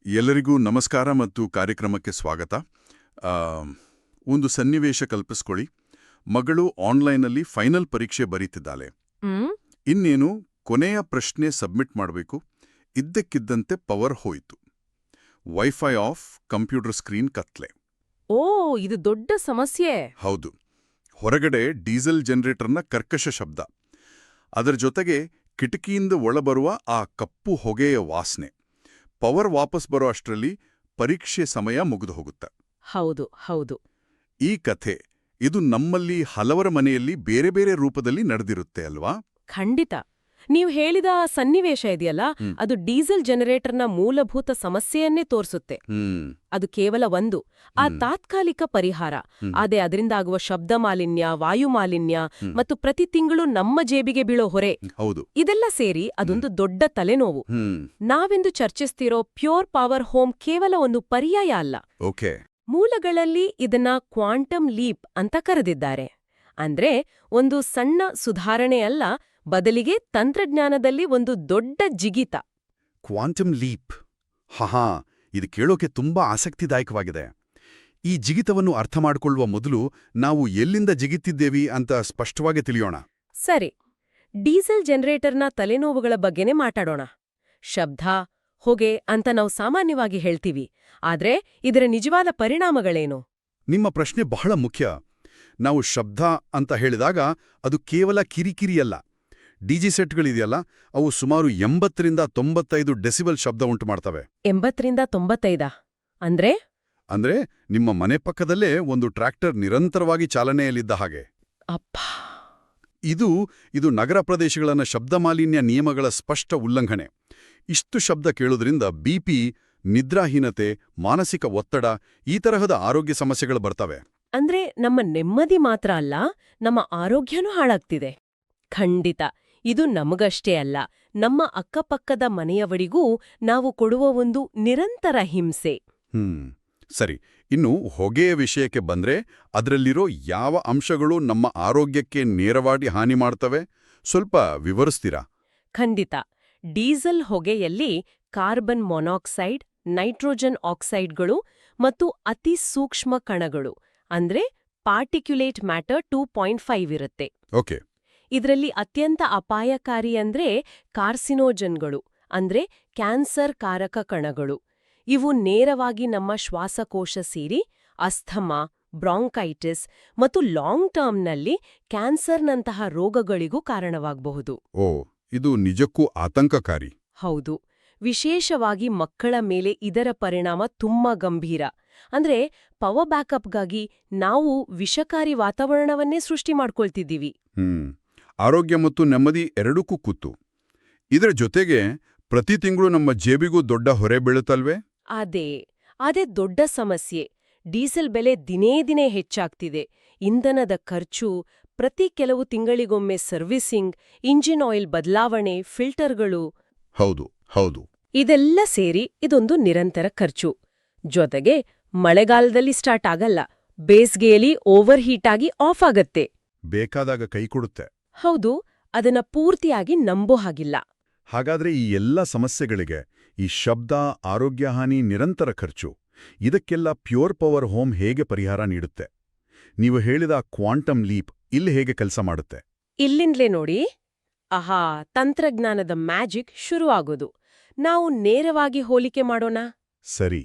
ಎಲ್ಲರಿಗೂ ನಮಸ್ಕಾರ ಮತ್ತು ಕಾರ್ಯಕ್ರಮಕ್ಕೆ ಸ್ವಾಗತ. ಆ, ಒಂದು ಸನ್ನಿವೇಶ ಕಲ್ಪಿಸ್ಕೊಳ್ಳಿ. ಮಗಳು ಆನ್ಲೈನಲ್ಲಿ ಫೈನಲ್ ಪರೀಕ್ಷೆ ಬರೀತಿದ್ದಾಳೆ. ಇನ್ನೇನು ಕೊನೆಯ ಪ್ರಶ್ನೆ ಸಬ್ಮಿಟ್ ಮಾಡಬೇಕು. ಇದ್ದಕ್ಕಿದ್ದಂತೆ ಪವರ್ ಹೋಯಿತು. ವೈಫೈ ಆಫ್, ಕಂಪ್ಯೂಟರ್ ಸ್ಕ್ರೀನ್ ಕತ್ಲೆ. ಓ, ಇದು ದೊಡ್ಡ ಸಮಸ್ಯೆ. ಹೌದು. ಹೊರಗಡೆ ಡೀಸೆಲ್ ಜನರೇಟರ್ನ ಕರ್ಕಶ ಶಬ್ದ. ಅದರ ಜೊತೆಗೆ ಕಿಟಕಿಯಿಂದ ಒಳಬರುವ ಆ ಕಪ್ಪು ಹೊಗೆಯ ವಾಸನೆ. ಪವರ್ ವಾಪಸ್ ಬರೋ ಅಷ್ಟರಲ್ಲಿ ಪರೀಕ್ಷೆ ಸಮಯ ಮುಗಿದು ಹೋಗುತ್ತೆ. ಹೌದು ಹೌದು. ಈ ಕಥೆ ಇದು ನಮ್ಮಲ್ಲಿ ಹಲವರ ಮನೆಯಲ್ಲಿ ಬೇರೆ ಬೇರೆ ರೂಪದಲ್ಲಿ ನಡೆದಿರುತ್ತೆ ಅಲ್ವಾ? ಖಂಡಿತ. ನೀವು ಹೇಳಿದ ಆ ಸನ್ನಿವೇಶ ಇದೆಯಲ್ಲ, ಅದು ಡೀಸೆಲ್ ಜನರೇಟರ್ನ ಮೂಲಭೂತ ಸಮಸ್ಯೆಯನ್ನೇ ತೋರಿಸುತ್ತೆ. ಅದು ಕೇವಲ ಒಂದು ಆ ತಾತ್ಕಾಲಿಕ ಪರಿಹಾರ. ಆದ್ರೆ ಅದರಿಂದಾಗುವ ಶಬ್ದ ಮಾಲಿನ್ಯ, ವಾಯು ಮಾಲಿನ್ಯ ಮತ್ತು ಪ್ರತಿ ತಿಂಗಳು ನಮ್ಮ ಜೇಬಿಗೆ ಬೀಳೋ ಹೊರೆ, ಹೌದು, ಇದೆಲ್ಲ ಸೇರಿ ಅದೊಂದು ದೊಡ್ಡ ತಲೆನೋವು. ನಾವೆಂದು ಚರ್ಚಿಸ್ತಿರೋ ಪ್ಯೂರ್ ಪವರ್ ಹೋಮ್ ಕೇವಲ ಒಂದು ಪರ್ಯಾಯ ಅಲ್ಲ. ಓಕೆ. ಮೂಲಗಳಲ್ಲಿ ಇದನ್ನ ಕ್ವಾಂಟಮ್ ಲೀಪ್ ಅಂತ ಕರೆದಿದ್ದಾರೆ. ಅಂದ್ರೆ ಒಂದು ಸಣ್ಣ ಸುಧಾರಣೆ ಅಲ್ಲ, ಬದಲಿಗೆ ತಂತ್ರಜ್ಞಾನದಲ್ಲಿ ಒಂದು ದೊಡ್ಡ ಜಿಗಿತ. Quantum leap. ಹಾ, ಇದು ಕೇಳೋಕೆ ತುಂಬಾ ಆಸಕ್ತಿದಾಯಕವಾಗಿದೆ. ಈ ಜಿಗಿತವನ್ನು ಅರ್ಥ ಮಾಡಿಕೊಳ್ಳುವ ಮೊದಲು ನಾವು ಎಲ್ಲಿಂದ ಜಿಗಿತಿದ್ದೇವಿ ಅಂತ ಸ್ಪಷ್ಟವಾಗಿ ತಿಳಿಯೋಣ. ಸರಿ, ಡೀಸೆಲ್ ಜನರೇಟರ್ನ ತಲೆನೋವುಗಳ ಬಗ್ಗೆನೇ ಮಾತಾಡೋಣ. ಶಬ್ದ, ಹೊಗೆ ಅಂತ ನಾವು ಸಾಮಾನ್ಯವಾಗಿ ಹೇಳ್ತೀವಿ. ಆದ್ರೆ ಇದರ ನಿಜವಾದ ಪರಿಣಾಮಗಳೇನು? ನಿಮ್ಮ ಪ್ರಶ್ನೆ ಬಹಳ ಮುಖ್ಯ. ನಾವು ಶಬ್ದ ಅಂತ ಹೇಳಿದಾಗ ಅದು ಕೇವಲ ಕಿರಿಕಿರಿಯಲ್ಲ. ಡಿಜಿ ಸೆಟ್ಗಳಿದೆಯಲ್ಲ, ಅವು ಸುಮಾರು 80ರಿಂದ 95 ಡೆಸಿಬಲ್ ಶಬ್ದ ಉಂಟು ಮಾಡ್ತವೆ. 80ರಿಂದ 95 ಅಂದ್ರೆ ನಿಮ್ಮ ಮನೆ ಪಕ್ಕದಲ್ಲೇ ಒಂದು ಟ್ರ್ಯಾಕ್ಟರ್ ನಿರಂತರವಾಗಿ ಚಾಲನೆಯಲ್ಲಿದ್ದ ಹಾಗೆ. ಅಪ್ಪ, ಇದು ನಗರ ಪ್ರದೇಶಗಳನ್ನ ಶಬ್ದ ಮಾಲಿನ್ಯ ನಿಯಮಗಳ ಸ್ಪಷ್ಟ ಉಲ್ಲಂಘನೆ. ಇಷ್ಟು ಶಬ್ದ ಕೇಳೋದ್ರಿಂದ ಬಿಪಿ, ನಿದ್ರಾಹೀನತೆ, ಮಾನಸಿಕ ಒತ್ತಡ, ಈ ತರಹದ ಆರೋಗ್ಯ ಸಮಸ್ಯೆಗಳು ಬರ್ತವೆ. ಅಂದ್ರೆ ನಮ್ಮ ನೆಮ್ಮದಿ ಮಾತ್ರ ಅಲ್ಲ, ನಮ್ಮ ಆರೋಗ್ಯನೂ ಹಾಳಾಗ್ತಿದೆ. ಖಂಡಿತ. ಇದು ನಮಗಷ್ಟೇ ಅಲ್ಲ, ನಮ್ಮ ಅಕ್ಕಪಕ್ಕದ ಮನೆಯವರಿಗೂ ನಾವು ಕೊಡುವ ಒಂದು ನಿರಂತರ ಹಿಂಸೆ. ಸರಿ, ಇನ್ನು ಹೊಗೆಯ ವಿಷಯಕ್ಕೆ ಬಂದ್ರೆ ಅದರಲ್ಲಿರೋ ಯಾವ ಅಂಶಗಳು ನಮ್ಮ ಆರೋಗ್ಯಕ್ಕೆ ನೇರವಾಗಿ ಹಾನಿ ಮಾಡ್ತವೆ? ಸ್ವಲ್ಪ ವಿವರಿಸ್ತೀರಾ? ಖಂಡಿತ. ಡೀಸೆಲ್ ಹೊಗೆಯಲ್ಲಿ ಕಾರ್ಬನ್ ಮೊನಾಕ್ಸೈಡ್, ನೈಟ್ರೋಜನ್ ಆಕ್ಸೈಡ್ಗಳು ಮತ್ತು ಅತಿ ಸೂಕ್ಷ್ಮ ಕಣಗಳು ಅಂದ್ರೆ ಪಾರ್ಟಿಕ್ಯುಲೇಟ್ ಮ್ಯಾಟರ್ 2.5 ಇರುತ್ತೆ. ಓಕೆ. ಇದರಲ್ಲಿ ಅತ್ಯಂತ ಅಪಾಯಕಾರಿ ಅಂದ್ರೆ ಕಾರ್ಸಿನೋಜನ್ಗಳು ಅಂದ್ರೆ ಕ್ಯಾನ್ಸರ್ ಕಾರಕ ಕಣಗಳು. ಇವು ನೇರವಾಗಿ ನಮ್ಮ ಶ್ವಾಸಕೋಶ ಸೇರಿ ಅಸ್ಥಮಾ, ಬ್ರಾಂಕೈಟಿಸ್ ಮತ್ತು ಲಾಂಗ್ ಟರ್ಮ್ನಲ್ಲಿ ಕ್ಯಾನ್ಸರ್ನಂತಹ ರೋಗಗಳಿಗೂ ಕಾರಣವಾಗಬಹುದು. ಓ, ಇದು ನಿಜಕ್ಕೂ ಆತಂಕಕಾರಿ. ಹೌದು. ವಿಶೇಷವಾಗಿ ಮಕ್ಕಳ ಮೇಲೆ ಇದರ ಪರಿಣಾಮ ತುಂಬಾ ಗಂಭೀರ. ಅಂದ್ರೆ ಪವರ್ ಬ್ಯಾಕಪ್ಗಾಗಿ ನಾವು ವಿಷಕಾರಿ ವಾತಾವರಣವನ್ನೇ ಸೃಷ್ಟಿ ಮಾಡ್ಕೊಳ್ತಿದ್ದೀವಿ. ಆರೋಗ್ಯ ಮತ್ತು ನೆಮ್ಮದಿ ಎರಡಕ್ಕೂ ಕೂತು. ಇದರ ಜೊತೆಗೆ ಪ್ರತಿ ತಿಂಗಳು ನಮ್ಮ ಜೇಬಿಗೂ ದೊಡ್ಡ ಹೊರೆ ಬೀಳುತ್ತಲ್ವೇ? ಅದೇ ದೊಡ್ಡ ಸಮಸ್ಯೆ. ಡೀಸೆಲ್ ಬೆಲೆ ದಿನೇ ದಿನೇ ಹೆಚ್ಚಾಗ್ತಿದೆ. ಇಂಧನದ ಖರ್ಚು, ಪ್ರತಿ ಕೆಲವು ತಿಂಗಳಿಗೊಮ್ಮೆ ಸರ್ವಿಸಿಂಗ್, ಇಂಜಿನ್ ಆಯಿಲ್ ಬದಲಾವಣೆ, ಫಿಲ್ಟರ್ಗಳು. ಹೌದು. ಇದೆಲ್ಲ ಸೇರಿ ಇದೊಂದು ನಿರಂತರ ಖರ್ಚು. ಜೊತೆಗೆ ಮಳೆಗಾಲದಲ್ಲಿ ಸ್ಟಾರ್ಟ್ ಆಗಲ್ಲ, ಬೇಸ್ಗೆಯಲ್ಲಿ ಓವರ್ ಹೀಟ್ ಆಗಿ ಆಫ್ ಆಗತ್ತೆ. ಬೇಕಾದಾಗ ಕೈ ಕೊಡುತ್ತೆ. ಹೌದು, ಅದನ್ನ ಪೂರ್ತಿಯಾಗಿ ನಂಬೋ ಹಾಗಿಲ್ಲ. ಹಾಗಾದ್ರೆ ಈ ಎಲ್ಲ ಸಮಸ್ಯೆಗಳಿಗೆ, ಈ ಶಬ್ದ, ಆರೋಗ್ಯ ಹಾನಿ, ನಿರಂತರ ಖರ್ಚು, ಇದಕ್ಕೆಲ್ಲ ಪ್ಯೂರ್ ಪವರ್ ಹೋಮ್ ಹೇಗೆ ಪರಿಹಾರ ನೀಡುತ್ತೆ? ನೀವು ಹೇಳಿದ ಕ್ವಾಂಟಮ್ ಲೀಪ್ ಇಲ್ಲಿ ಹೇಗೆ ಕೆಲಸ ಮಾಡುತ್ತೆ? ಇಲ್ಲಿಂದ್ಲೇ ನೋಡಿ. ತಂತ್ರಜ್ಞಾನದ ಮ್ಯಾಜಿಕ್ ಶುರು ಆಗೋದು. ನಾವು ನೇರವಾಗಿ ಹೋಲಿಕೆ ಮಾಡೋಣ. ಸರಿ.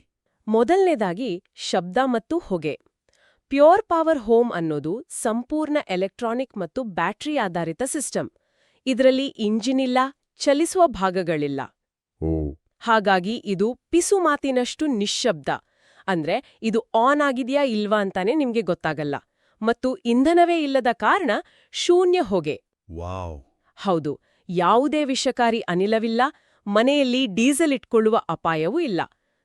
ಮೊದಲನೇದಾಗಿ ಶಬ್ದ ಮತ್ತು ಹೊಗೆ. ಪ್ಯೂರ್ ಪವರ್ ಹೋಮ್ ಅನ್ನೋದು ಸಂಪೂರ್ಣ ಎಲೆಕ್ಟ್ರಾನಿಕ್ ಮತ್ತು ಬ್ಯಾಟರಿ ಆಧಾರಿತ ಸಿಸ್ಟಮ್. ಇದರಲ್ಲಿ ಇಂಜಿನ್ ಇಲ್ಲ, ಚಲಿಸುವ ಭಾಗಗಳಿಲ್ಲ. ಹಾಗಾಗಿ ಇದು ಪಿಸು ಮಾತಿನಷ್ಟು ನಿಶ್ಶಬ್ದ. ಅಂದ್ರೆ ಇದು ಆನ್ ಆಗಿದೆಯಾ ಇಲ್ವಾ ಅಂತಾನೆ ನಿಮ್ಗೆ ಗೊತ್ತಾಗಲ್ಲ. ಮತ್ತು ಇಂಧನವೇ ಇಲ್ಲದ ಕಾರಣ ಶೂನ್ಯ ಹೊಗೆ. ಹೌದು, ಯಾವುದೇ ವಿಷಕಾರಿ ಅನಿಲವಿಲ್ಲ, ಮನೆಯಲ್ಲಿ ಡೀಸೆಲ್ ಇಟ್ಕೊಳ್ಳುವ ಅಪಾಯವೂ ಇಲ್ಲ.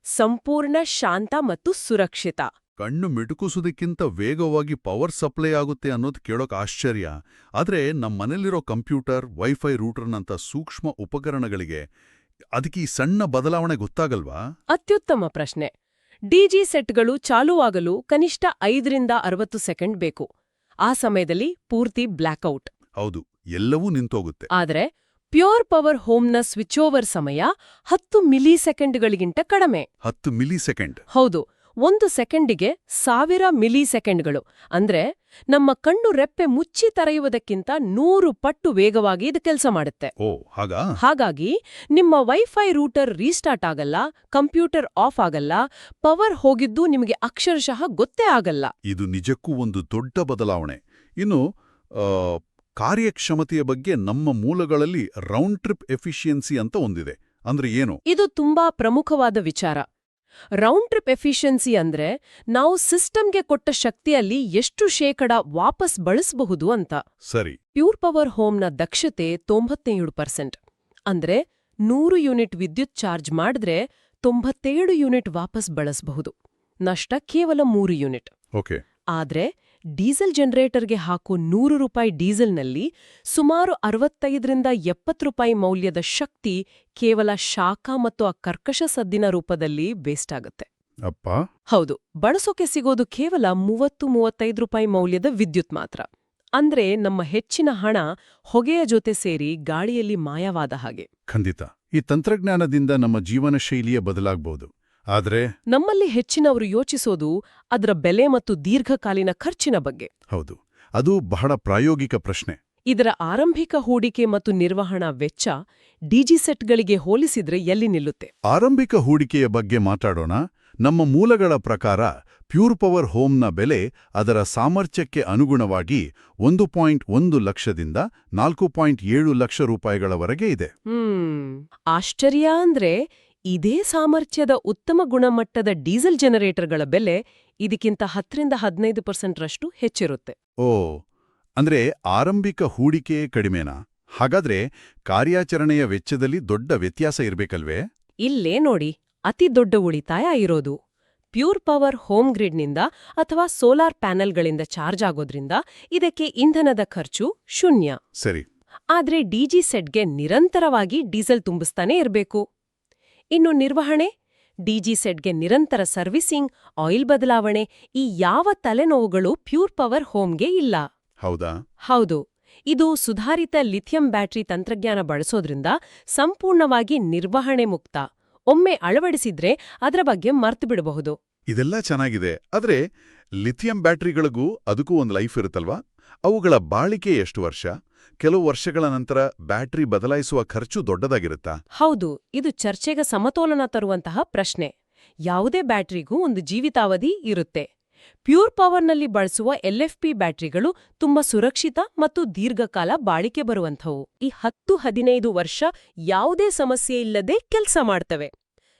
ಸಂಪೂರ್ಣ ಶಾಂತ ಮತ್ತು ಸುರಕ್ಷಿತ. ಕಣ್ಣು ಮಿಟುಕಿಸೋದಕ್ಕಿಂತ ವೇಗವಾಗಿ ಪವರ್ ಸಪ್ಲೈ ಆಗುತ್ತೆ ಅನ್ನೋದು ಕೇಳೋಕ್ ಆಶ್ಚರ್ಯ. ಆದ್ರೆ ನಮ್ಮನೇಲಿರೋ ಕಂಪ್ಯೂಟರ್, ವೈಫೈ ರೂಟರ್ನಂಥ ಸೂಕ್ಷ್ಮ ಉಪಕರಣಗಳಿಗೆ ಅದಕ್ಕೆ ಈ ಸಣ್ಣ ಬದಲಾವಣೆ ಗೊತ್ತಾಗಲ್ವಾ? ಅತ್ಯುತ್ತಮ ಪ್ರಶ್ನೆ. ಡಿಜಿ ಸೆಟ್ಗಳು ಚಾಲೂವಾಗಲು ಕನಿಷ್ಠ 5ರಿಂದ 60 ಸೆಕೆಂಡ್ ಬೇಕು. ಆ ಸಮಯದಲ್ಲಿ ಪೂರ್ತಿ ಬ್ಲ್ಯಾಕ್ಔಟ್. ಹೌದು, ಎಲ್ಲವೂ ನಿಂತೋಗುತ್ತೆ. ಆದ್ರೆ ಪ್ಯೂರ್ ಪವರ್ ಹೋಮ್ನ ಸ್ವಿಚ್ ಓವರ್ ಸಮಯ 10 ಮಿಲಿಸೆಕೆಂಡ್ಗಳಿಗಿಂತ ಕಡಿಮೆ. 10 ಮಿಲಿಸೆಕೆಂಡ್. ಹೌದು, 1 ಸೆಕೆಂಡಿಗೆ 1000 ಮಿಲಿಸೆಕೆಂಡ್ಗಳು. ಅಂದ್ರೆ ನಮ್ಮ ಕಣ್ಣು ರೆಪ್ಪೆ ಮುಚ್ಚಿ ತೆರೆಯುವುದಕ್ಕಿಂತ 100 ಪಟ್ಟು ವೇಗವಾಗಿ ಇದು ಕೆಲಸ ಮಾಡುತ್ತೆ. ಓ, ಹಾಗಾ? ಹಾಗಾಗಿ ನಿಮ್ಮ ವೈಫೈ ರೂಟರ್ ರೀಸ್ಟಾರ್ಟ್ ಆಗಲ್ಲ, ಕಂಪ್ಯೂಟರ್ ಆಫ್ ಆಗಲ್ಲ, ಪವರ್ ಹೋಗಿದ್ದು ನಿಮಗೆ ಅಕ್ಷರಶಃ ಗೊತ್ತೇ ಆಗಲ್ಲ. ಇದು ನಿಜಕ್ಕೂ ಒಂದು ದೊಡ್ಡ ಬದಲಾವಣೆ. ಇನ್ನು ಕಾರ್ಯಕ್ಷಮತೆಯ ಬಗ್ಗೆ ನಮ್ಮ ಮೂಲಗಳಲ್ಲಿ ರೌಂಡ್ ಟ್ರಿಪ್ ಎಫಿಷಿಯನ್ಸಿ ಅಂತ ಒಂದಿದೆ. ಅಂದ್ರೆ ಏನು? ಇದು ತುಂಬಾ ಪ್ರಮುಖವಾದ ವಿಚಾರ. ರೌಂಡ್ ಟ್ರಿಪ್ ಎಫಿಷಿಯನ್ಸಿ ಅಂದ್ರೆ ನಾವು ಸಿಸ್ಟಮ್ಗೆ ಕೊಟ್ಟ ಶಕ್ತಿಯಲ್ಲಿ ಎಷ್ಟು ಶೇಕಡ ವಾಪಸ್ ಬಳಸಬಹುದು ಅಂತ. ಸರಿ. ಪ್ಯೂರ್ ಪವರ್ ಹೋಮ್ನ ದಕ್ಷತೆ 97%. ಅಂದ್ರೆ 100 ಯೂನಿಟ್ ವಿದ್ಯುತ್ ಚಾರ್ಜ್ ಮಾಡಿದ್ರೆ 97 ಯೂನಿಟ್ ವಾಪಸ್ ಬಳಸಬಹುದು. ನಷ್ಟ ಕೇವಲ 3 ಯೂನಿಟ್. ಓಕೆ. ಆದ್ರೆ ಡೀಸೆಲ್ ಜನರೇಟರ್ಗೆ ಹಾಕೋ 100 ರೂಪಾಯಿ ಡೀಸೆಲ್ನಲ್ಲಿ ಸುಮಾರು 65ರಿಂದ 70 ರೂಪಾಯಿ ಮೌಲ್ಯದ ಶಕ್ತಿ ಕೇವಲ ಶಾಖ ಮತ್ತು ಆ ಕರ್ಕಶ ಸದ್ದಿನ ರೂಪದಲ್ಲಿ ವೇಸ್ಟ್ ಆಗುತ್ತೆ. ಅಪ್ಪ. ಹೌದು, ಬಳಸೋಕೆ ಸಿಗೋದು ಕೇವಲ 30-35 ರೂಪಾಯಿ ಮೌಲ್ಯದ ವಿದ್ಯುತ್ ಮಾತ್ರ. ಅಂದ್ರೆ ನಮ್ಮ ಹೆಚ್ಚಿನ ಹಣ ಹೊಗೆಯ ಜೊತೆ ಸೇರಿ ಗಾಳಿಯಲ್ಲಿ ಮಾಯವಾದ ಹಾಗೆ. ಖಂಡಿತ. ಈ ತಂತ್ರಜ್ಞಾನದಿಂದ ನಮ್ಮ ಜೀವನ ಶೈಲಿಯ ಬದಲಾಗಬಹುದು. ಆದ್ರೆ ನಮ್ಮಲ್ಲಿ ಹೆಚ್ಚಿನವರು ಯೋಚಿಸೋದು ಅದರ ಬೆಲೆ ಮತ್ತು ದೀರ್ಘಕಾಲೀನ ಖರ್ಚಿನ ಬಗ್ಗೆ. ಹೌದು, ಅದು ಬಹಳ ಪ್ರಾಯೋಗಿಕ ಪ್ರಶ್ನೆ. ಇದರ ಆರಂಭಿಕ ಹೂಡಿಕೆ ಮತ್ತು ನಿರ್ವಹಣಾ ವೆಚ್ಚ ಡಿಜಿ-ಸೆಟ್ಗಳಿಗೆ ಹೋಲಿಸಿದ್ರೆ ಎಲ್ಲಿ ನಿಲ್ಲುತ್ತೆ? ಆರಂಭಿಕ ಹೂಡಿಕೆಯ ಬಗ್ಗೆ ಮಾತಾಡೋಣ. ನಮ್ಮ ಮೂಲಗಳ ಪ್ರಕಾರ ಪ್ಯೂರ್ ಪವರ್ ಹೋಮ್ನ ಬೆಲೆ ಅದರ ಸಾಮರ್ಥ್ಯಕ್ಕೆ ಅನುಗುಣವಾಗಿ 1.1 ಲಕ್ಷದಿಂದ 4.7 ಲಕ್ಷ ರೂಪಾಯಿಗಳವರೆಗೆ ಇದೆ. ಆಶ್ಚರ್ಯ ಅಂದ್ರೆ ಇದೇ ಸಾಮರ್ಥ್ಯದ ಉತ್ತಮ ಗುಣಮಟ್ಟದ ಡೀಸೆಲ್ ಜನರೇಟರ್ಗಳ ಬೆಲೆ ಇದಕ್ಕಿಂತ 10-15% ರಷ್ಟು ಹೆಚ್ಚಿರುತ್ತೆ. ಓ, ಅಂದ್ರೆ ಆರಂಭಿಕ ಹೂಡಿಕೆ ಕಡಿಮೆನಾ? ಹಾಗಾದ್ರೆ ಕಾರ್ಯಾಚರಣೆಯ ವೆಚ್ಚದಲ್ಲಿ ದೊಡ್ಡ ವ್ಯತ್ಯಾಸ ಇರ್ಬೇಕಲ್ವೇ? ಇಲ್ಲೇ ನೋಡಿ ಅತಿ ದೊಡ್ಡ ಉಳಿತಾಯ ಇರೋದು. ಪ್ಯೂರ್ ಪವರ್ ಹೋಮ್ ಗ್ರಿಡ್ನಿಂದ ಅಥವಾ ಸೋಲಾರ್ ಪ್ಯಾನೆಲ್ಗಳಿಂದ ಚಾರ್ಜ್ ಆಗೋದ್ರಿಂದ ಇದಕ್ಕೆ ಇಂಧನದ ಖರ್ಚು ಶೂನ್ಯ. ಸರಿ. ಆದ್ರೆ ಡಿಜಿ ಸೆಟ್ಗೆ ನಿರಂತರವಾಗಿ ಡೀಸೆಲ್ ತುಂಬಿಸ್ತಾನೆ ಇರಬೇಕು. ಇನ್ನು ನಿರ್ವಹಣೆ, ಡಿಜಿ ಸೆಟ್ಗೆ ನಿರಂತರ ಸರ್ವಿಸಿಂಗ್, ಆಯಿಲ್ ಬದಲಾವಣೆ, ಈ ಯಾವ ತಲೆನೋವುಗಳು ಪ್ಯೂರ್ ಪವರ್ ಹೋಮ್ಗೆ ಇಲ್ಲ. ಹೌದಾ? ಹೌದು. ಇದು ಸುಧಾರಿತ ಲಿಥಿಯಂ ಬ್ಯಾಟರಿ ತಂತ್ರಜ್ಞಾನ ಬಳಸೋದ್ರಿಂದ ಸಂಪೂರ್ಣವಾಗಿ ನಿರ್ವಹಣೆ ಮುಕ್ತ. ಒಮ್ಮೆ ಅಳವಡಿಸಿದ್ರೆ ಅದರ ಬಗ್ಗೆ ಮರ್ತು ಬಿಡಬಹುದು. ಇದೆಲ್ಲ ಚೆನ್ನಾಗಿದೆ. ಆದ್ರೆ ಲಿಥಿಯಂ ಬ್ಯಾಟರಿಗಳಿಗೂ ಅದಕ್ಕೂ ಒಂದು ಲೈಫ್ ಇರುತ್ತಲ್ವಾ? ಅವುಗಳ ಬಾಳಿಕೆ ಎಷ್ಟು ವರ್ಷ? ಕೆಲವು ವರ್ಷಗಳ ನಂತರ ಬ್ಯಾಟರಿ ಬದಲಾಯಿಸುವ ಖರ್ಚು ದೊಡ್ಡದಾಗಿರುತ್ತಾ? ಹೌದು, ಇದು ಚರ್ಚೆಗೆ ಸಮತೋಲನ ತರುವಂತಹ ಪ್ರಶ್ನೆ. ಯಾವುದೇ ಬ್ಯಾಟರಿಗೂ ಒಂದು ಜೀವಿತಾವಧಿ ಇರುತ್ತೆ. ಪ್ಯೂರ್ ಪವರ್ನಲ್ಲಿ ಬಳಸುವ LFP ಬ್ಯಾಟರಿಗಳು ತುಂಬಾ ಸುರಕ್ಷಿತ ಮತ್ತು ದೀರ್ಘಕಾಲ ಬಾಳಿಕೆ ಬರುವಂಥವು. ಈ 10-15 ವರ್ಷ ಯಾವುದೇ ಸಮಸ್ಯೆ ಇಲ್ಲದೆ ಕೆಲಸ ಮಾಡ್ತವೆ.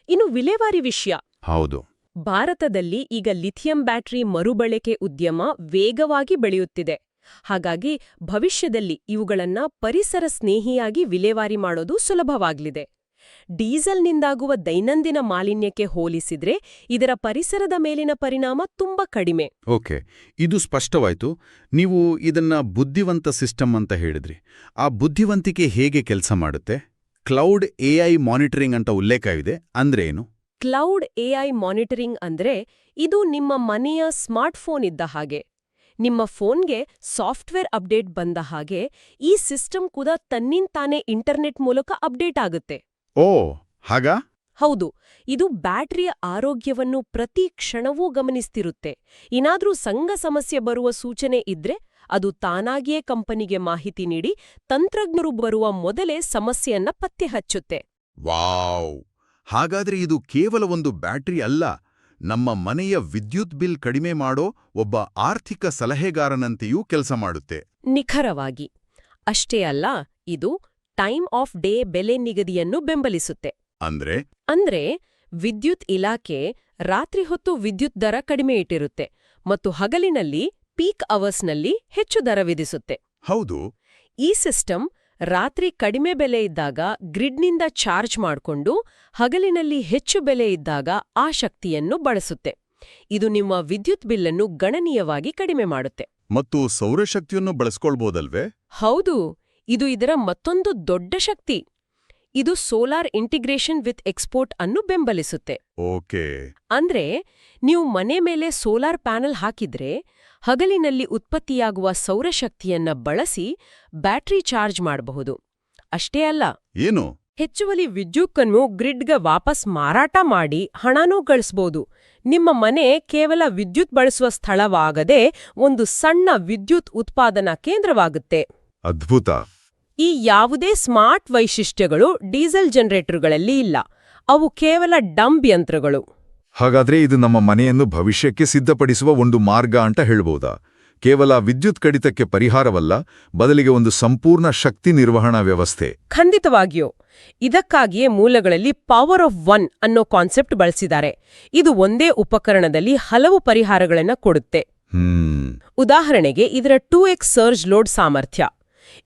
ಇನ್ನು ವಿಲೇವಾರಿ ವಿಷಯ. ಹೌದು. ಭಾರತದಲ್ಲಿ ಈಗ ಲಿಥಿಯಂ ಬ್ಯಾಟರಿ ಮರುಬಳಕೆ ಉದ್ಯಮ ವೇಗವಾಗಿ ಬೆಳೆಯುತ್ತಿದೆ. ಹಾಗಾಗಿ ಭವಿಷ್ಯದಲ್ಲಿ ಇವುಗಳನ್ನ ಪರಿಸರ ಸ್ನೇಹಿಯಾಗಿ ವಿಲೇವಾರಿ ಮಾಡೋದು ಸುಲಭವಾಗಲಿದೆ. ಡೀಸೆಲ್ನಿಂದಾಗುವ ದೈನಂದಿನ ಮಾಲಿನ್ಯಕ್ಕೆ ಹೋಲಿಸಿದ್ರೆ ಇದರ ಪರಿಸರದ ಮೇಲಿನ ಪರಿಣಾಮ ತುಂಬಾ ಕಡಿಮೆ. ಓಕೆ, ಇದು ಸ್ಪಷ್ಟವಾಯ್ತು. ನೀವು ಇದನ್ನ ಬುದ್ಧಿವಂತ ಸಿಸ್ಟಮ್ ಅಂತ ಹೇಳಿದ್ರಿ. ಆ ಬುದ್ಧಿವಂತಿಕೆ ಹೇಗೆ ಕೆಲಸ ಮಾಡುತ್ತೆ? ಕ್ಲೌಡ್ AI ಮಾನಿಟರಿಂಗ್ ಅಂತ ಉಲ್ಲೇಖ ಇದೆ. ಅಂದ್ರೆ ಏನು? ಕ್ಲೌಡ್ AI ಮಾನಿಟರಿಂಗ್ ಅಂದ್ರೆ ಇದು ನಿಮ್ಮ ಮನೆಯ ಸ್ಮಾರ್ಟ್ಫೋನ್ ಇದ್ದ ಹಾಗೆ. ನಿಮ್ಮ ಫೋನ್ಗೆ ಸಾಫ್ಟ್ವೇರ್ ಅಪ್ಡೇಟ್ ಬಂದ ಹಾಗೆ ಈ ಸಿಸ್ಟಮ್ ಕೂಡ ತನ್ನಿಂತಾನೇ ಇಂಟರ್ನೆಟ್ ಮೂಲಕ ಅಪ್ಡೇಟ್ ಆಗುತ್ತೆ. ಓ, ಹಾಗಾ? ಹೌದು. ಇದು ಬ್ಯಾಟರಿಯ ಆರೋಗ್ಯವನ್ನು ಪ್ರತಿ ಕ್ಷಣವೂ ಗಮನಿಸ್ತಿರುತ್ತೆ. ಏನಾದ್ರೂ ಸಮಸ್ಯೆ ಬರುವ ಸೂಚನೆ ಇದ್ರೆ ಅದು ತಾನಾಗಿಯೇ ಕಂಪನಿಗೆ ಮಾಹಿತಿ ನೀಡಿ ತಂತ್ರಜ್ಞರು ಬರುವ ಮೊದಲೇ ಸಮಸ್ಯೆಯನ್ನ ಪತ್ತೆ ಹಚ್ಚುತ್ತೆ. ವಾವ್! ಹಾಗಾದ್ರೆ ಇದು ಕೇವಲ ಒಂದು ಬ್ಯಾಟರಿ ಅಲ್ಲ, ನಮ್ಮ ಮನೆಯ ವಿದ್ಯುತ್ ಬಿಲ್ ಕಡಿಮೆ ಮಾಡೋ ಒಬ್ಬ ಆರ್ಥಿಕ ಸಲಹೆಗಾರನಂತೆಯೂ ಕೆಲಸ ಮಾಡುತ್ತೆ. ನಿಖರವಾಗಿ. ಅಷ್ಟೇ ಅಲ್ಲ, ಇದು ಟೈಮ್ ಆಫ್ ಡೇ ಬೆಲೆ ನಿಗದಿಯನ್ನು ಬೆಂಬಲಿಸುತ್ತೆ. ಅಂದ್ರೆ ವಿದ್ಯುತ್ ಇಲಾಖೆ ರಾತ್ರಿ ಹೊತ್ತು ವಿದ್ಯುತ್ ದರ ಕಡಿಮೆ ಇಟ್ಟಿರುತ್ತೆ ಮತ್ತು ಹಗಲಿನಲ್ಲಿ ಪೀಕ್ ಅವರ್ಸ್ನಲ್ಲಿ ಹೆಚ್ಚು ದರ ವಿಧಿಸುತ್ತೆ. ಹೌದು. ಈ ಸಿಸ್ಟಮ್ ರಾತ್ರಿ ಕಡಿಮೆ ಬೆಲೆ ಇದ್ದಾಗ ಗ್ರಿಡ್ನಿಂದ ಚಾರ್ಜ್ ಮಾಡಿಕೊಂಡು ಹಗಲಿನಲ್ಲಿ ಹೆಚ್ಚು ಬೆಲೆ ಇದ್ದಾಗ ಆ ಶಕ್ತಿಯನ್ನು ಬಳಸುತ್ತೆ. ಇದು ನಿಮ್ಮ ವಿದ್ಯುತ್ ಬಿಲ್ಲನ್ನು ಗಣನೀಯವಾಗಿ ಕಡಿಮೆ ಮಾಡುತ್ತೆ. ಮತ್ತು ಸೌರಶಕ್ತಿಯನ್ನು ಬಳಸ್ಕೊಳ್ಬೋದಲ್ವೇ? ಹೌದು, ಇದು ಇದರ ಮತ್ತೊಂದು ದೊಡ್ಡ ಶಕ್ತಿ. ಇದು ಸೋಲಾರ್ ಇಂಟಿಗ್ರೇಷನ್ ವಿತ್ ಎಕ್ಸ್ಪೋರ್ಟ್ ಅನ್ನು ಬೆಂಬಲಿಸುತ್ತೆ. ಓಕೆ. ಅಂದ್ರೆ ನೀವು ಮನೆ ಮೇಲೆ ಸೋಲಾರ್ ಪ್ಯಾನೆಲ್ ಹಾಕಿದ್ರೆ ಹಗಲಿನಲ್ಲಿ ಉತ್ಪತ್ತಿಯಾಗುವ ಸೌರಶಕ್ತಿಯನ್ನ ಬಳಸಿ ಬ್ಯಾಟರಿ ಚಾರ್ಜ್ ಮಾಡಬಹುದು. ಅಷ್ಟೇ ಅಲ್ಲ, ಏನು? ಹೆಚ್ಚುವರಿ ವಿದ್ಯುತ್ತನ್ನು ಗ್ರಿಡ್ಗೆ ವಾಪಸ್ ಮಾರಾಟ ಮಾಡಿ ಹಣನೂ ಗಳಿಸ್ಬೋದು. ನಿಮ್ಮ ಮನೆ ಕೇವಲ ವಿದ್ಯುತ್ ಬಳಸುವ ಸ್ಥಳವಾಗದೆ ಒಂದು ಸಣ್ಣ ವಿದ್ಯುತ್ ಉತ್ಪಾದನಾ ಕೇಂದ್ರವಾಗುತ್ತೆ. ಅದ್ಭುತ. ಈ ಯಾವುದೇ ಸ್ಮಾರ್ಟ್ ವೈಶಿಷ್ಟ್ಯಗಳು ಡೀಸೆಲ್ ಜನರೇಟರ್ಗಳಲ್ಲಿ ಇಲ್ಲ. ಅವು ಕೇವಲ ಡಂಬ್ ಯಂತ್ರಗಳು. ಹಾಗಾದ್ರೆ ಇದು ನಮ್ಮ ಮನೆಯನ್ನು ಭವಿಷ್ಯಕ್ಕೆ ಸಿದ್ಧಪಡಿಸುವ ಒಂದು ಮಾರ್ಗ ಅಂತ ಹೇಳ್ಬೋದಾ? ಕೇವಲ ವಿದ್ಯುತ್ ಕಡಿತಕ್ಕೆ ಪರಿಹಾರವಲ್ಲ, ಬದಲಿಗೆ ಒಂದು ಸಂಪೂರ್ಣ ಶಕ್ತಿ ನಿರ್ವಹಣಾ ವ್ಯವಸ್ಥೆ. ಖಂಡಿತವಾಗಿಯೂ. ಇದಕ್ಕಾಗಿಯೇ ಮೂಲಗಳಲ್ಲಿ ಪವರ್ ಆಫ್ ಒನ್ ಅನ್ನೋ ಕಾನ್ಸೆಪ್ಟ್ ಬಳಸಿದ್ದಾರೆ. ಇದು ಒಂದೇ ಉಪಕರಣದಲ್ಲಿ ಹಲವು ಪರಿಹಾರಗಳನ್ನು ಕೊಡುತ್ತೆ. ಉದಾಹರಣೆಗೆ ಇದರ 2x ಸರ್ಜ್ ಲೋಡ್ ಸಾಮರ್ಥ್ಯ.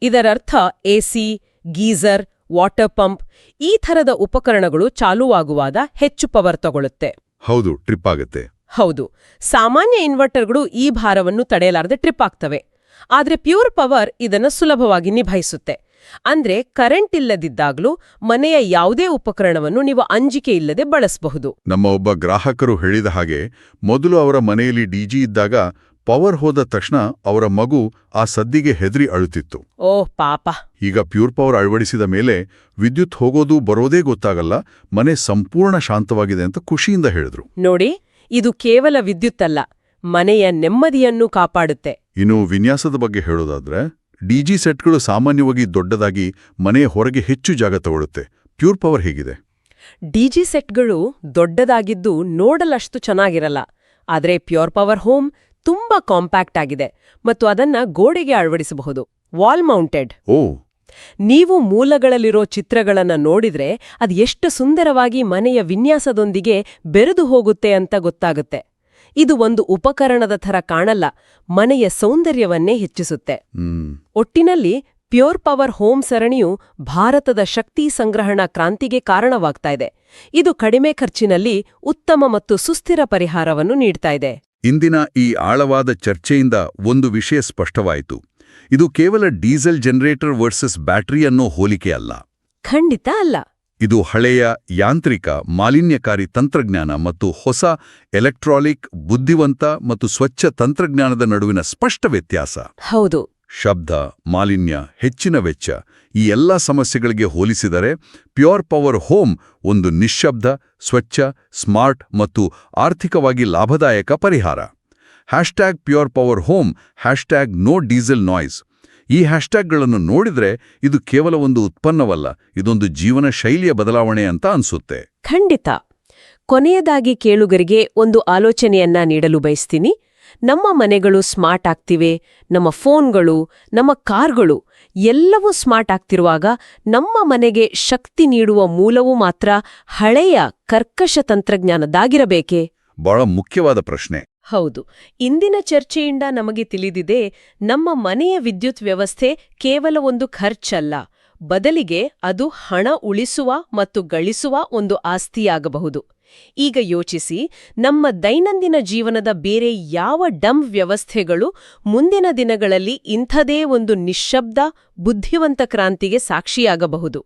ಇದರರ್ಥ ಎಸಿ, ಗೀಸರ್, ವಾಟರ್ ಪಂಪ್ ಈ ಥರದ ಉಪಕರಣಗಳು ಚಾಲೂವಾಗುವಾಗ ಹೆಚ್ಚು ಪವರ್ ತಗೊಳುತ್ತೆ. ಹೌದು, ಟ್ರಿಪ್ ಆಗುತ್ತೆ. ಹೌದು, ಸಾಮಾನ್ಯ ಇನ್ವರ್ಟರ್ಗಳು ಈ ಭಾರವನ್ನು ತಡೆಯಲಾರದೆ ಟ್ರಿಪ್ ಆಗ್ತವೆ. ಆದ್ರೆ ಪ್ಯೂರ್ ಪವರ್ ಇದನ್ನು ಸುಲಭವಾಗಿ ನಿಭಾಯಿಸುತ್ತೆ. ಅಂದ್ರೆ ಕರೆಂಟ್ ಇಲ್ಲದಿದ್ದಾಗ್ಲೂ ಮನೆಯ ಯಾವುದೇ ಉಪಕರಣವನ್ನು ನೀವು ಅಂಜಿಕೆ ಇಲ್ಲದೆ ಬಳಸಬಹುದು. ನಮ್ಮ ಒಬ್ಬ ಗ್ರಾಹಕರು ಹೇಳಿದ ಹಾಗೆ, ಮೊದಲು ಅವರ ಮನೆಯಲ್ಲಿ ಡಿಜಿ ಇದ್ದಾಗ ಪವರ್ ಹೋದ ತಕ್ಷಣ ಅವರ ಮಗು ಆ ಸದ್ದಿಗೆ ಹೆದರಿ ಅಳುತ್ತಿತ್ತು. ಓಹ್ ಪಾಪ. ಈಗ ಪ್ಯೂರ್ ಪವರ್ ಅಳವಡಿಸಿದ ಮೇಲೆ ವಿದ್ಯುತ್ ಹೋಗೋದು ಬರೋದೇ ಗೊತ್ತಾಗಲ್ಲ, ಮನೆ ಸಂಪೂರ್ಣ ಶಾಂತವಾಗಿದೆ ಅಂತ ಖುಷಿಯಿಂದ ಹೇಳಿದ್ರು. ನೋಡಿ, ಇದು ಕೇವಲ ವಿದ್ಯುತ್ತಲ್ಲ, ಮನೆಯ ನೆಮ್ಮದಿಯನ್ನು ಕಾಪಾಡುತ್ತೆ. ಇನ್ನು ವಿನ್ಯಾಸದ ಬಗ್ಗೆ ಹೇಳೋದಾದ್ರೆ, ಡಿಜಿ ಸೆಟ್ಗಳು ಸಾಮಾನ್ಯವಾಗಿ ದೊಡ್ಡದಾಗಿ ಮನೆಯ ಹೊರಗೆ ಹೆಚ್ಚು ಜಾಗ ತಗೊಳುತ್ತೆ. ಪ್ಯೂರ್ ಪವರ್ ಹೇಗಿದೆ? ಡಿಜಿ ಸೆಟ್ಗಳು ದೊಡ್ಡದಾಗಿದ್ದು ನೋಡಲಷ್ಟು ಚೆನ್ನಾಗಿರಲ್ಲ. ಆದ್ರೆ ಪ್ಯೂರ್ ಪವರ್ ಹೋಮ್ ತುಂಬಾ ಕಾಂಪ್ಯಾಕ್ಟ್ ಆಗಿದೆ ಮತ್ತು ಅದನ್ನ ಗೋಡೆಗೆ ಅಳವಡಿಸಬಹುದು. Wall mounted. ಓ, ನೀವು ಮೂಲಗಳಲ್ಲಿರೋ ಚಿತ್ರಗಳನ್ನ ನೋಡಿದ್ರೆ ಅದು ಎಷ್ಟು ಸುಂದರವಾಗಿ ಮನೆಯ ವಿನ್ಯಾಸದೊಂದಿಗೆ ಬೆರೆದು ಹೋಗುತ್ತೆ ಅಂತ ಗೊತ್ತಾಗುತ್ತೆ. ಇದು ಒಂದು ಉಪಕರಣದ ಥರ ಕಾಣಲ್ಲ, ಮನೆಯ ಸೌಂದರ್ಯವನ್ನೇ ಹೆಚ್ಚಿಸುತ್ತೆ. ಒಟ್ಟಿನಲ್ಲಿ ಪ್ಯೂರ್ ಪವರ್ ಹೋಮ್ ಸರಣಿಯು ಭಾರತದ ಶಕ್ತಿ ಸಂಗ್ರಹಣಾ ಕ್ರಾಂತಿಗೆ ಕಾರಣವಾಗ್ತಾ ಇದೆ. ಇದು ಕಡಿಮೆ ಖರ್ಚಿನಲ್ಲಿ ಉತ್ತಮ ಮತ್ತು ಸುಸ್ಥಿರ ಪರಿಹಾರವನ್ನು ನೀಡ್ತಾ ಇದೆ. ಇಂದಿನ ಈ ಆಳವಾದ ಚರ್ಚೆಯಿಂದ ಒಂದು ವಿಷಯ ಸ್ಪಷ್ಟವಾಯಿತು. ಇದು ಕೇವಲ ಡೀಸೆಲ್ ಜನರೇಟರ್ ವರ್ಸಸ್ ಬ್ಯಾಟರಿ ಅನ್ನೋ ಹೋಲಿಕೆ ಅಲ್ಲ. ಖಂಡಿತ ಅಲ್ಲ. ಇದು ಹಳೆಯ ಯಾಂತ್ರಿಕ ಮಾಲಿನ್ಯಕಾರಿ ತಂತ್ರಜ್ಞಾನ ಮತ್ತು ಹೊಸ ಎಲೆಕ್ಟ್ರಾನಿಕ್ ಬುದ್ಧಿವಂತ ಮತ್ತು ಸ್ವಚ್ಛ ತಂತ್ರಜ್ಞಾನದ ನಡುವಿನ ಸ್ಪಷ್ಟ ವ್ಯತ್ಯಾಸ. ಹೌದು. ಶಬ್ದ, ಮಾಲಿನ್ಯ, ಹೆಚ್ಚಿನ ವೆಚ್ಚ ಈ ಎಲ್ಲ ಸಮಸ್ಯೆಗಳಿಗೆ ಹೋಲಿಸಿದರೆ ಪ್ಯೂರ್ ಪವರ್ ಹೋಮ್ ಒಂದು ನಿಶ್ಶಬ್ದ, ಸ್ವಚ್ಛ, ಸ್ಮಾರ್ಟ್ ಮತ್ತು ಆರ್ಥಿಕವಾಗಿ ಲಾಭದಾಯಕ ಪರಿಹಾರ. #Pure power home, #no diesel noise. ಈ ಹ್ಯಾಶ್ಟ್ಯಾಗ್ಗಳನ್ನು ನೋಡಿದ್ರೆ ಇದು ಕೇವಲ ಒಂದು ಉತ್ಪನ್ನವಲ್ಲ, ಇದೊಂದು ಜೀವನ ಶೈಲಿಯ ಬದಲಾವಣೆ ಅಂತ ಅನ್ಸುತ್ತೆ. ಖಂಡಿತ. ಕೊನೆಯದಾಗಿ ಕೇಳುಗರಿಗೆ ಒಂದು ಆಲೋಚನೆಯನ್ನ ನೀಡಲು ಬಯಸ್ತೀನಿ. ನಮ್ಮ ಮನೆಗಳು ಸ್ಮಾರ್ಟ್ ಆಗ್ತಿವೆ, ನಮ್ಮ ಫೋನ್ಗಳು, ನಮ್ಮ ಕಾರ್ಗಳು ಎಲ್ಲವೂ ಸ್ಮಾರ್ಟ್ ಆಗ್ತಿರುವಾಗ ನಮ್ಮ ಮನೆಗೆ ಶಕ್ತಿ ನೀಡುವ ಮೂಲವೂ ಮಾತ್ರ ಹಳೆಯ ಕರ್ಕಶ ತಂತ್ರಜ್ಞಾನದಾಗಿರಬೇಕೇ? ಬಹಳ ಮುಖ್ಯವಾದ ಪ್ರಶ್ನೆ. ಹೌದು. ಇಂದಿನ ಚರ್ಚೆಯಿಂದ ನಮಗೆ ತಿಳಿದಿದೆ, ನಮ್ಮ ಮನೆಯ ವಿದ್ಯುತ್ ವ್ಯವಸ್ಥೆ ಕೇವಲ ಒಂದು ಖರ್ಚಲ್ಲ, ಬದಲಿಗೆ ಅದು ಹಣ ಉಳಿಸುವ ಮತ್ತು ಗಳಿಸುವ ಒಂದು ಆಸ್ತಿಯಾಗಬಹುದು. ಈಗ ಯೋಚಿಸಿ, ನಮ್ಮ ದೈನಂದಿನ ಜೀವನದ ಬೇರೆ ಯಾವ ಡಂಬ್ ವ್ಯವಸ್ಥೆಗಳು ಮುಂದಿನ ದಿನಗಳಲ್ಲಿ ಇಂಥದೇ ಒಂದು ನಿಶ್ಶಬ್ದ, ಬುದ್ಧಿವಂತ ಕ್ರಾಂತಿಗೆ ಸಾಕ್ಷಿಯಾಗಬಹುದು?